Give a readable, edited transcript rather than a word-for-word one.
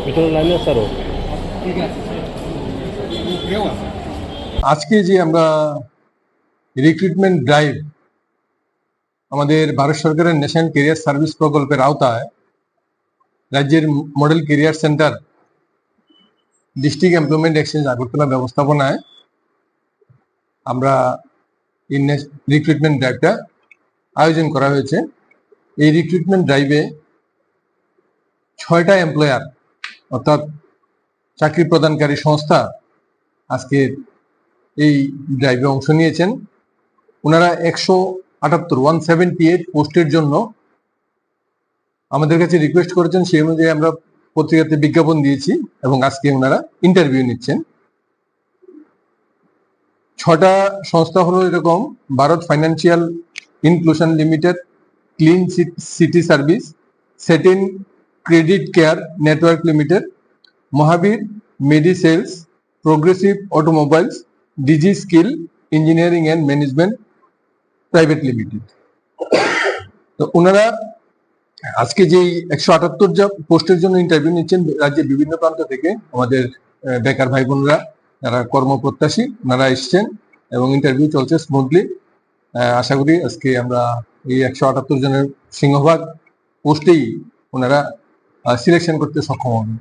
এখানে লাইন আছে আরো। আজকে যে আমরা রিক্রুটমেন্ট ড্রাইভ আমাদের ভারত সরকারের ন্যাশনাল কেরিয়ার সার্ভিস প্রকল্পের আওতায় রাজ্যের model career centre district employment exchange Agartala ব্যবস্থাপনায় আমরা এই রিক্রুটমেন্ট ড্রাইভটা আয়োজন করা হয়েছে। এই রিক্রুটমেন্ট ড্রাইভে 6টা এমপ্লয়ার অর্থাৎ চাকরি প্রদানকারী সংস্থা আজকে এই ড্রাইভে অংশ নিয়েছেন। ওনারা 178 পোস্টের জন্য আমাদের কাছে রিকোয়েস্ট করেছেন, সেই অনুযায়ী আমরা পত্রিকাতে বিজ্ঞাপন দিয়েছি এবং আজকে ওনারা ইন্টারভিউ নিচ্ছেন। 6টা সংস্থা হলো এরকম: Bharat financial inclusion limited, clean city service, satin credit care network limited, Mahavir medisales, progressive automobiles, digi skill engineering and management private limited. তো ওনারা আজকে যেই 178 পোস্টের জন্য ইন্টারভিউ নিচ্ছেন রাজ্যের বিভিন্ন প্রান্ত থেকে, আমাদের বেকার ভাই বোনরা যারা কর্মপ্রত্যাশী ওনারা এসছেন এবং ইন্টারভিউ চলছে স্মুথলি। আশা করি আজকে আমরা এই 178 জনের সিংহভাগ পোস্টেই ওনারা সিলেকশন করতে সক্ষম হবেন।